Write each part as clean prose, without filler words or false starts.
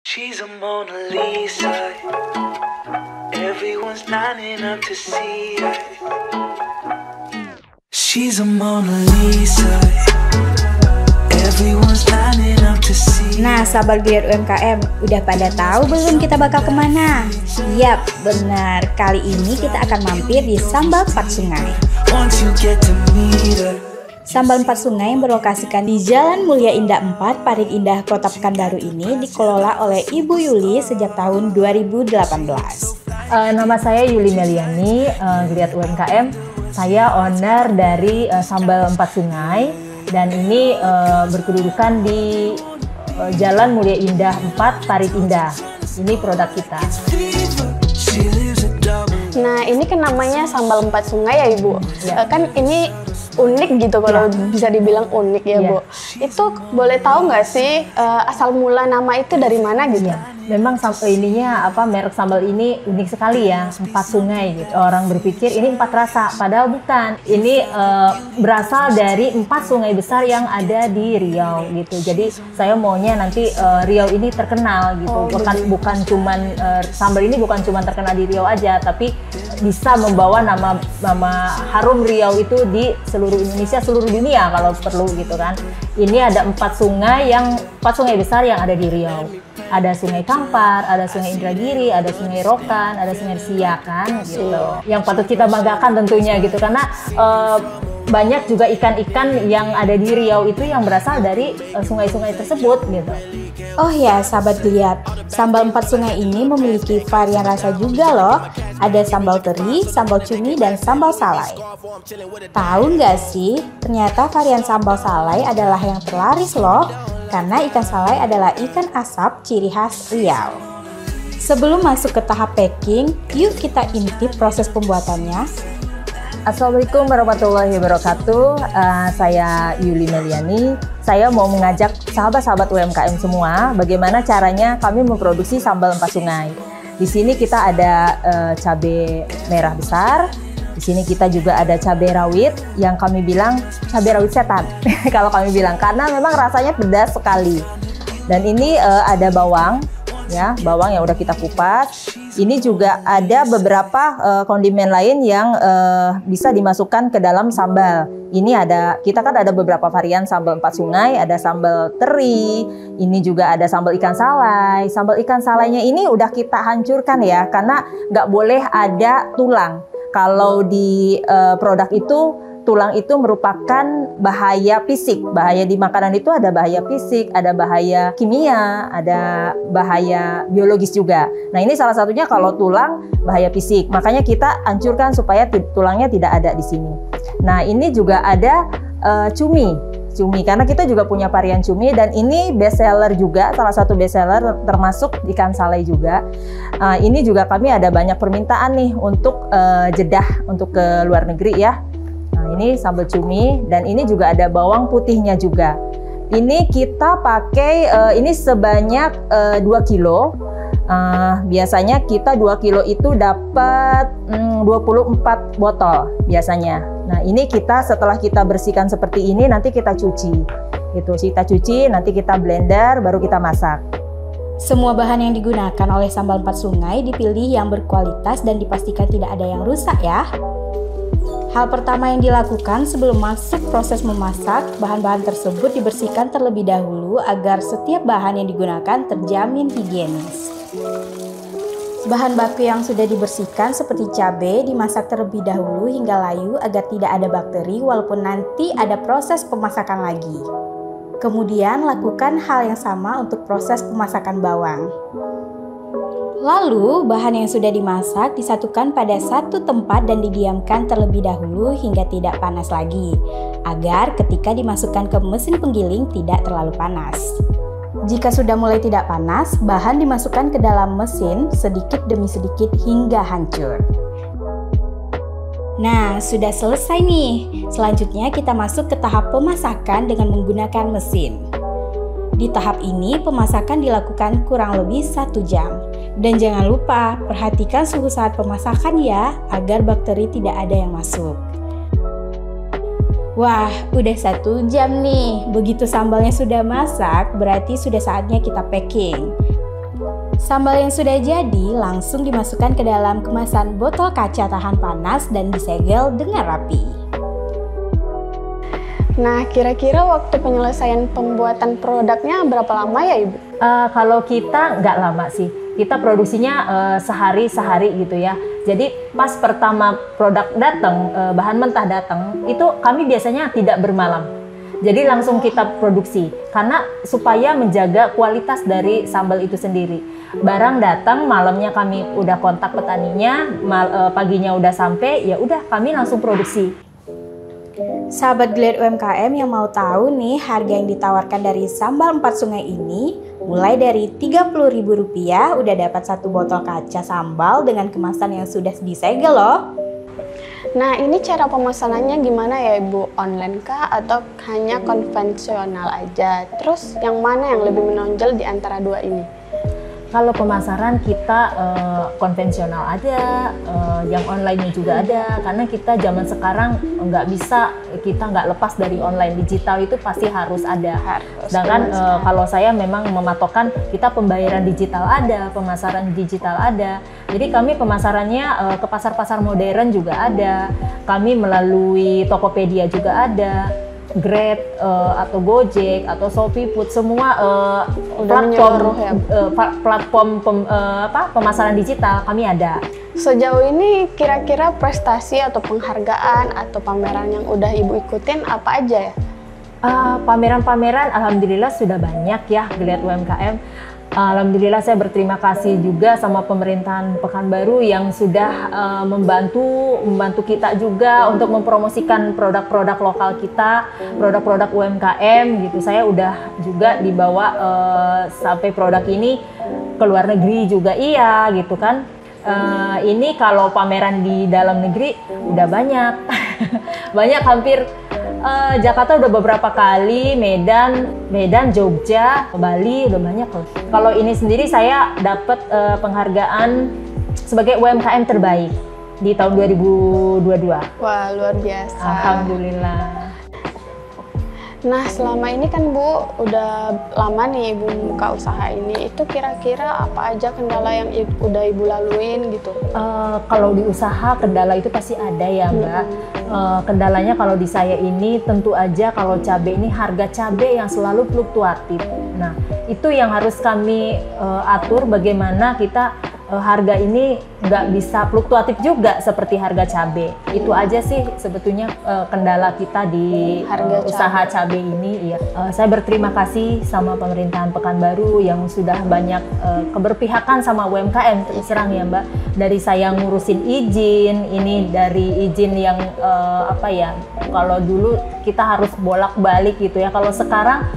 She's a Mona Lisa. Everyone's lining up to see her. She's a Mona Lisa. Everyone's lining up to see. Nah, sahabat Geliat UMKM, udah pada tahu belum kita bakal kemana? Yap, benar. Kali ini kita akan mampir di Sambal 4 Sungai. Once you get to meet her. Sambal 4 Sungai yang berlokasikan di Jalan Mulia Indah 4, Parit Indah, Kota Pekanbaru ini dikelola oleh Ibu Yuli sejak tahun 2018. Nama saya Yuli Meliani, Geliat UMKM. Saya owner dari Sambal 4 Sungai dan ini berkedudukan di Jalan Mulia Indah 4, Parit Indah. Ini produk kita. Nah, ini kan namanya Sambal 4 Sungai ya, Ibu. Ya. Kan ini unik gitu kalau bisa dibilang unik ya, Bu. Itu boleh tahu nggak sih asal mula nama itu dari mana gitu? Ya. Memang merek sambal ini unik sekali ya, 4 sungai gitu. Orang berpikir ini 4 rasa, padahal bukan. Ini berasal dari 4 sungai besar yang ada di Riau gitu. Jadi saya maunya nanti Riau ini terkenal gitu. Bukan cuman sambal ini bukan cuman terkenal di Riau aja, tapi bisa membawa nama harum Riau itu di seluruh Indonesia, seluruh dunia kalau perlu gitu kan. Ini ada 4 sungai besar yang ada di Riau. Ada Sungai Kampar, ada Sungai Indragiri, ada Sungai Rokan, ada Sungai Siak kan gitu. Yang patut kita banggakan tentunya gitu, karena banyak juga ikan-ikan yang ada di Riau itu yang berasal dari sungai-sungai tersebut gitu. Oh ya, sahabat Geliat, sambal 4 Sungai ini memiliki varian rasa juga loh. Ada sambal teri, sambal cumi, dan sambal salai. Tahu nggak sih, ternyata varian sambal salai adalah yang terlaris loh, karena ikan salai adalah ikan asap ciri khas Riau. Sebelum masuk ke tahap packing, yuk kita intip proses pembuatannya. Assalamualaikum warahmatullahi wabarakatuh. Saya Yuli Meliani. Saya mau mengajak sahabat-sahabat UMKM semua bagaimana caranya kami memproduksi sambal 4 sungai. Di sini kita ada cabai merah besar. Di sini kita juga ada cabai rawit yang kami bilang cabai rawit setan kalau kami bilang, karena memang rasanya pedas sekali. Dan ini ada bawang ya, bawang yang udah kita kupas. Ini juga ada beberapa kondimen lain yang bisa dimasukkan ke dalam sambal. Ini kita kan ada beberapa varian sambal 4 sungai, ada sambal teri, ini juga ada sambal ikan salai. Sambal ikan salainya ini udah kita hancurkan ya, karena nggak boleh ada tulang. Kalau di produk itu, tulang itu merupakan bahaya fisik. Bahaya di makanan itu ada bahaya fisik, ada bahaya kimia, ada bahaya biologis juga. Nah, ini salah satunya kalau tulang bahaya fisik. Makanya kita hancurkan supaya tulangnya tidak ada di sini. Nah, ini juga ada cumi, karena kita juga punya varian cumi, dan ini best seller juga, salah satu best seller termasuk ikan salai juga. Ini juga kami ada banyak permintaan nih untuk jedah untuk ke luar negeri ya. Nah, ini sambal cumi, dan ini juga ada bawang putihnya juga. Ini kita pakai ini sebanyak 2 kilo. Biasanya kita 2 kilo itu dapat 24 botol biasanya. Nah, ini setelah kita bersihkan seperti ini, nanti kita cuci. Kita cuci, nanti kita blender, baru kita masak. Semua bahan yang digunakan oleh sambal 4 sungai dipilih yang berkualitas dan dipastikan tidak ada yang rusak ya. Hal pertama yang dilakukan sebelum masuk proses memasak, bahan-bahan tersebut dibersihkan terlebih dahulu agar setiap bahan yang digunakan terjamin higienis. Bahan baku yang sudah dibersihkan seperti cabai dimasak terlebih dahulu hingga layu agar tidak ada bakteri walaupun nanti ada proses pemasakan lagi. Kemudian lakukan hal yang sama untuk proses pemasakan bawang. Lalu bahan yang sudah dimasak disatukan pada satu tempat dan didiamkan terlebih dahulu hingga tidak panas lagi, agar ketika dimasukkan ke mesin penggiling tidak terlalu panas. Jika sudah mulai tidak panas, bahan dimasukkan ke dalam mesin sedikit demi sedikit hingga hancur. Nah, sudah selesai nih. Selanjutnya kita masuk ke tahap pemasakan dengan menggunakan mesin. Di tahap ini, pemasakan dilakukan kurang lebih 1 jam. Dan jangan lupa, perhatikan suhu saat pemasakan ya, agar bakteri tidak ada yang masuk. Wah, udah 1 jam nih. Begitu sambalnya sudah masak, berarti sudah saatnya kita packing. Sambal yang sudah jadi langsung dimasukkan ke dalam kemasan botol kaca tahan panas dan disegel dengan rapi. Nah, kira-kira waktu penyelesaian pembuatan produknya berapa lama ya, Ibu? Kalau kita nggak lama sih, kita produksinya sehari gitu ya. Jadi pas pertama produk datang, bahan mentah datang, itu kami biasanya tidak bermalam. Jadi langsung kita produksi, karena supaya menjaga kualitas dari sambal itu sendiri. Barang datang, malamnya kami udah kontak petaninya, paginya udah sampai, ya udah kami langsung produksi. Sahabat Glad UMKM yang mau tahu nih harga yang ditawarkan dari sambal 4 sungai ini, mulai dari Rp30.000 udah dapat 1 botol kaca sambal dengan kemasan yang sudah disegel loh. Nah, ini cara pemesanannya gimana ya, Ibu? Online kah atau hanya konvensional aja? Terus yang mana yang lebih menonjol di antara dua ini? Kalau pemasaran kita konvensional aja, yang online-nya juga ada, karena kita zaman sekarang nggak bisa, kita nggak lepas dari online. Digital itu pasti harus ada. Sedangkan kalau saya memang mematokkan kita pembayaran digital ada, pemasaran digital ada. Jadi kami pemasarannya ke pasar-pasar modern juga ada, kami melalui Tokopedia juga ada, Grab atau Gojek atau Shopee Food, semua platform pemasaran digital kami ada. Sejauh ini kira-kira prestasi atau penghargaan atau pameran yang udah Ibu ikutin apa aja ya? Pameran-pameran alhamdulillah sudah banyak ya Glad UMKM. Alhamdulillah saya berterima kasih juga sama pemerintahan Pekanbaru yang sudah membantu kita juga untuk mempromosikan produk-produk lokal kita, produk-produk UMKM gitu. Saya udah juga dibawa sampai produk ini ke luar negeri juga iya gitu kan. Ini kalau pameran di dalam negeri udah banyak, banyak hampir Jakarta udah beberapa kali, Medan, Jogja, Bali udah banyak loh. Kalau ini sendiri saya dapat penghargaan sebagai UMKM terbaik di tahun 2022. Wah, luar biasa. Alhamdulillah. Nah, selama ini kan Bu udah lama nih Ibu buka usaha ini. Itu kira-kira apa aja kendala yang udah Ibu laluin gitu? Kalau di usaha kendala itu pasti ada ya Mbak. Kendalanya kalau di saya ini tentu aja kalau cabai ini harga cabai yang selalu fluktuatif. Nah, itu yang harus kami atur bagaimana kita harga ini nggak bisa fluktuatif juga seperti harga cabai. Itu aja sih sebetulnya kendala kita di harga usaha cabai ini. Iya. Saya berterima kasih sama pemerintahan Pekanbaru yang sudah banyak keberpihakan sama UMKM, terus terang ya Mbak. Dari saya ngurusin izin, ini dari izin yang kalau dulu kita harus bolak-balik gitu ya. Kalau sekarang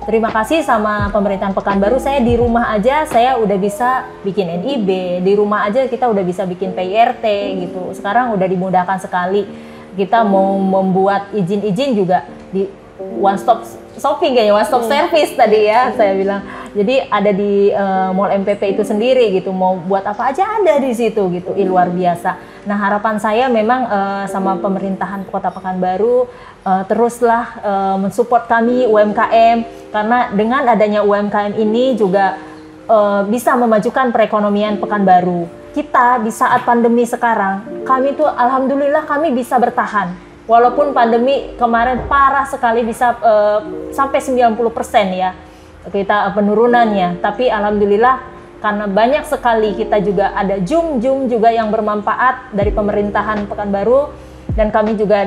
terima kasih sama pemerintahan Pekanbaru, saya di rumah aja saya udah bisa bikin NIB, di rumah aja kita udah bisa bikin PIRT gitu. Sekarang udah dimudahkan sekali. Kita mau membuat izin-izin juga di one stop shopping kayaknya, one stop service tadi ya saya bilang. Jadi ada di Mall MPP itu sendiri gitu, mau buat apa aja ada di situ gitu, luar biasa. Nah harapan saya memang sama pemerintahan Kota Pekanbaru teruslah mensupport kami UMKM, karena dengan adanya UMKM ini juga bisa memajukan perekonomian Pekanbaru. Kita di saat pandemi sekarang, kami tuh alhamdulillah kami bisa bertahan. Walaupun pandemi kemarin parah sekali, bisa sampai 90% ya kita penurunannya, tapi alhamdulillah karena banyak sekali kita juga ada Zoom juga yang bermanfaat dari pemerintahan Pekanbaru, dan kami juga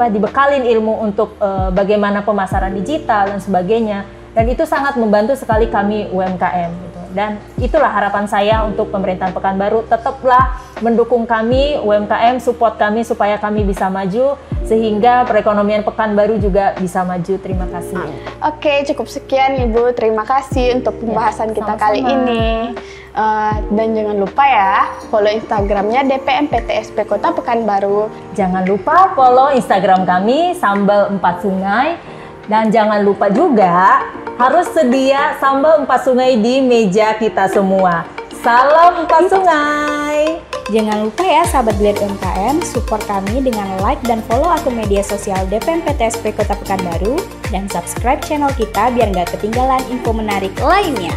dibekalin ilmu untuk bagaimana pemasaran digital dan sebagainya, dan itu sangat membantu sekali kami UMKM gitu. Dan itulah harapan saya untuk pemerintahan Pekanbaru, tetaplah mendukung kami UMKM, support kami supaya kami bisa maju sehingga perekonomian Pekanbaru juga bisa maju. Terima kasih. Oke, cukup sekian Ibu. Terima kasih untuk pembahasan kita kali ini. Dan jangan lupa ya, follow Instagramnya DPMPTSP Kota Pekanbaru. Jangan lupa follow Instagram kami Sambal 4 Sungai. Dan jangan lupa juga harus sedia sambal 4 sungai di meja kita semua. Salam 4 sungai. Jangan lupa ya sahabat Glad UMKM, support kami dengan like dan follow akun media sosial DPMPTSP Kota Pekanbaru, dan subscribe channel kita biar nggak ketinggalan info menarik lainnya.